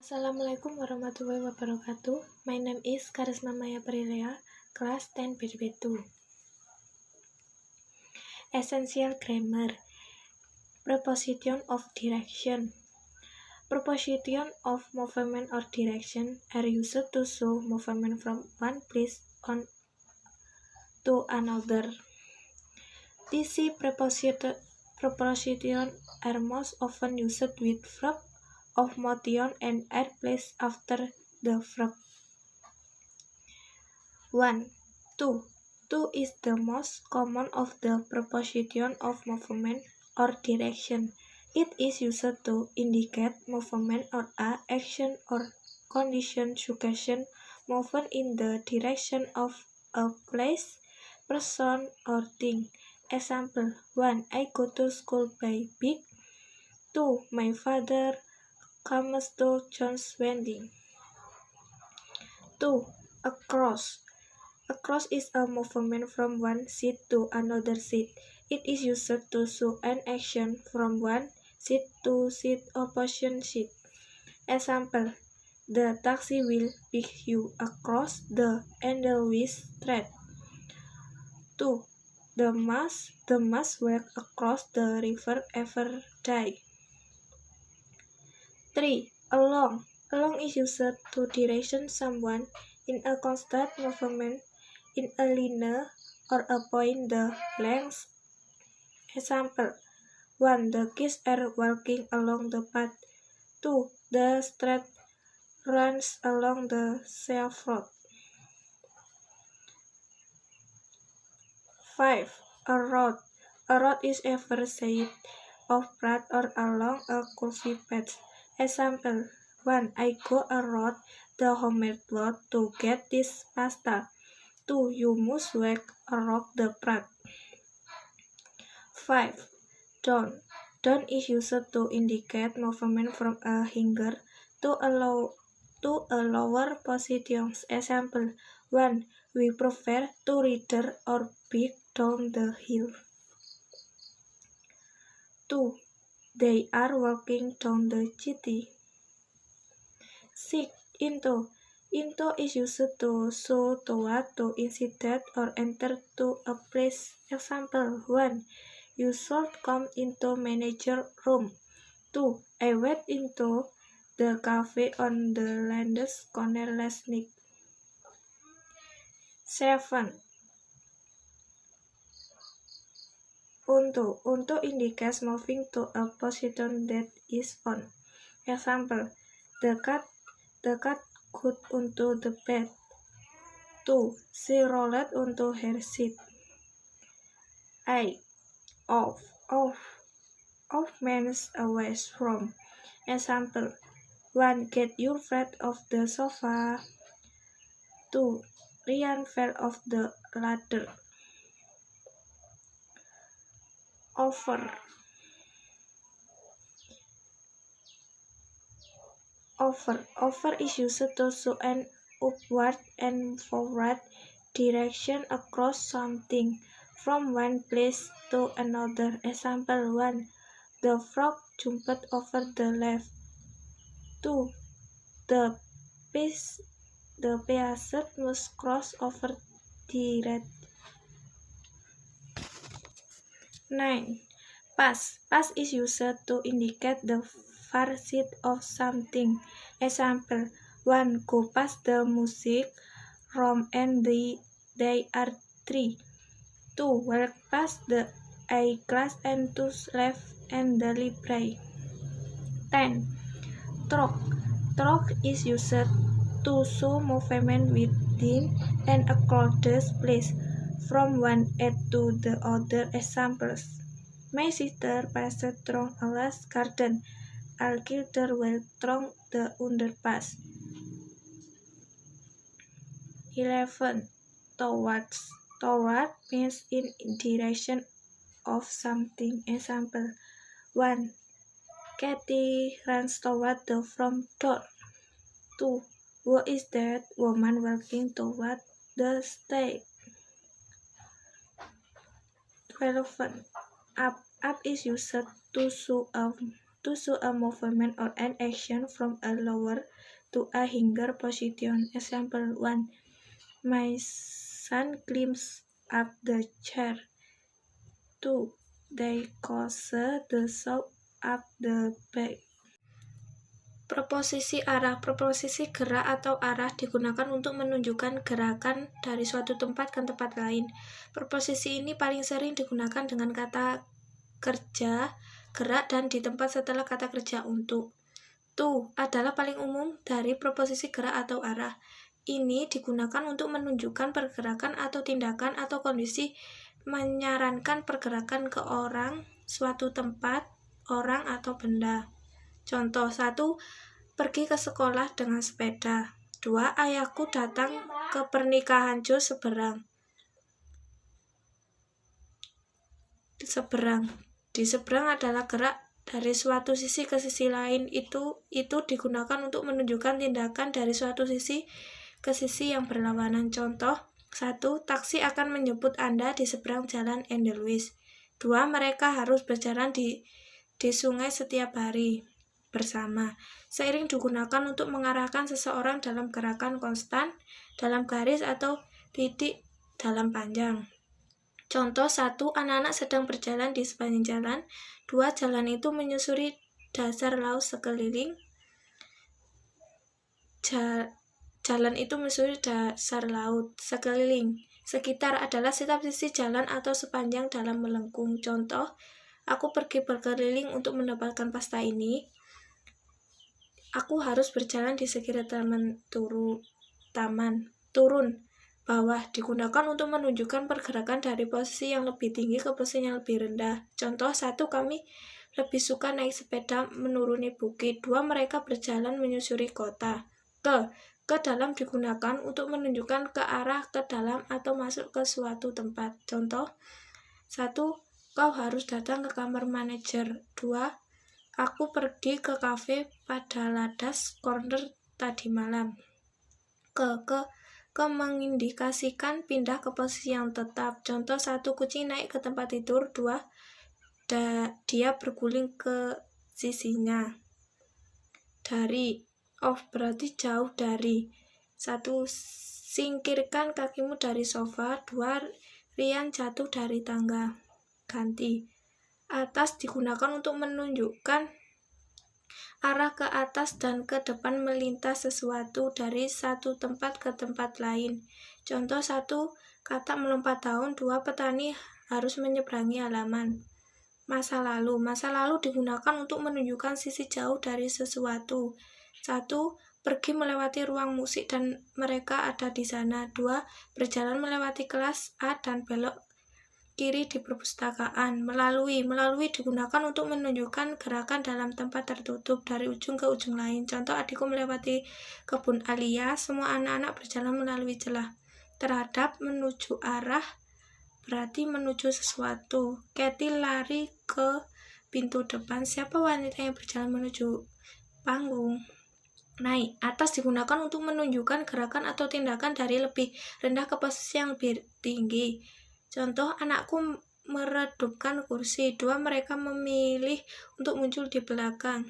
Assalamualaikum warahmatullahi wabarakatuh. My name is Karisma Maya Prilea, class 10 BDB2. Essential grammar. Preposition of direction. Preposition of movement or direction are used to show movement from one place on to another. These prepositions are most often used with verb of motion and are placed after the verb. 1. To. To is the most common of the preposition of movement or direction. It is used to indicate movement or a action or condition suggestion movement in the direction of a place, person, or thing. Example 1. I go to school by bike. 2. My father comes to John's wedding. 2. Across. Across is a movement from one seat to another seat. It is used to show an action from one seat to seat opposite seat. Example: the taxi will pick you across the Edelweiss Street. 2. The must walk across the river every day. 3. Along. Along is used to direct someone in a constant movement in a linear or a point the length. Example 1. The kids are walking along the path. 2. The street runs along the safe road. 5. A road. A road is ever side of path or along a curved path. Example 1. I go around the homemade road to get this pasta. 2. You must walk around the path. 5. Down. Down is used to indicate movement from a higher to a lower position. Example 1. We prefer to ride or bike down the hill. 2. They are walking down the city. 6. Into. Into is used to show toward to incident or enter to a place. Example 1. You should come into manager room. 2. I went into the cafe on the Landers corner last night. 7. Unto indicates moving to a position that is on. Example: the cat got onto the bed. 2. She rolled onto her seat. 8. Off means away from. Example 1. Get your feet off the sofa. 2. Ryan fell off the ladder. Over. Over is used to show an upward and forward direction across something from one place to another. Example 1. The frog jumped over the left. 2. The peasant must cross over the red. 9. Pass. Pass is used to indicate the far side of something. Example 1. Go past the music room and they are 3. 2. Walk past the eyeglass and to left and the library. 10. Truck. Truck is used to show movement within and across the place from one end to the other. Examples: my sister passed through a large garden. I'll killed her while through the underpass. 11. Towards. Toward means in direction of something. Example 1. Kathy runs toward the front door. 2. Who is that woman walking toward the stage? 12. Up. Up is used to to show a movement or an action from a lower to a higher position. Example 1. My son climbs up the chair. 2. They cause the soap up the back. Proposisi arah. Proposisi gerak atau arah digunakan untuk menunjukkan gerakan dari suatu tempat ke tempat lain. Proposisi ini paling sering digunakan dengan kata kerja, gerak, dan di tempat setelah kata kerja untuk. To adalah paling umum dari proposisi gerak atau arah. Ini digunakan untuk menunjukkan pergerakan atau tindakan atau kondisi, menyarankan pergerakan ke orang, suatu tempat, orang, atau benda. Contoh 1. Pergi ke sekolah dengan sepeda. 2. Ayahku datang ke pernikahan Joe seberang. Di seberang adalah gerak dari suatu sisi ke sisi lain. Itu digunakan untuk menunjukkan tindakan dari suatu sisi ke sisi yang berlawanan. Contoh 1. Taksi akan menjemput Anda di seberang jalan Edelweiss. 2. Mereka harus berjalan di sungai setiap hari bersama. Seiring digunakan untuk mengarahkan seseorang dalam gerakan konstan, dalam garis, atau titik dalam panjang. Contoh 1. Anak-anak sedang berjalan di sepanjang jalan. 2. Jalan itu menyusuri dasar laut sekeliling. Jalan itu menyusuri dasar laut sekeliling. Sekitar adalah setiap sisi jalan atau sepanjang dalam melengkung. Contoh, aku pergi berkeliling untuk mendapatkan pasta ini. Aku harus berjalan di sekitar taman. Turun bawah digunakan untuk menunjukkan pergerakan dari posisi yang lebih tinggi ke posisi yang lebih rendah. Contoh 1. Kami lebih suka naik sepeda menuruni bukit. 2. Mereka berjalan menyusuri kota. Ke dalam digunakan untuk menunjukkan ke arah ke dalam atau masuk ke suatu tempat. Contoh 1. Kau harus datang ke kamar manajer. 2. Aku pergi ke kafe pada Ladas Corner tadi malam. Ke mengindikasikan pindah ke posisi yang tetap. Contoh 1. Kucing naik ke tempat tidur. 2. Dia berguling ke sisinya. Dari. Off berarti jauh dari. 1. Singkirkan kakimu dari sofa. 2. Rian jatuh dari tangga. Ganti. Atas digunakan untuk menunjukkan arah ke atas dan ke depan melintas sesuatu dari satu tempat ke tempat lain. Contoh 1. Kata melompat daun. 2. Petani harus menyeberangi halaman. Masa lalu. Masa lalu digunakan untuk menunjukkan sisi jauh dari sesuatu. 1. Pergi melewati ruang musik dan mereka ada di sana. 2. Berjalan melewati kelas A dan belok kiri di perpustakaan. Melalui digunakan untuk menunjukkan gerakan dalam tempat tertutup dari ujung ke ujung lain. Contoh, adikku melewati kebun Alia. Semua anak-anak berjalan melalui celah. Terhadap menuju arah berarti menuju sesuatu. Kathy lari ke pintu depan. Siapa wanita yang berjalan menuju panggung? Naik. Atas digunakan untuk menunjukkan gerakan atau tindakan dari lebih rendah ke posisi yang lebih tinggi. Contoh, anakku meredupkan kursi. 2. Mereka memilih untuk muncul di belakang.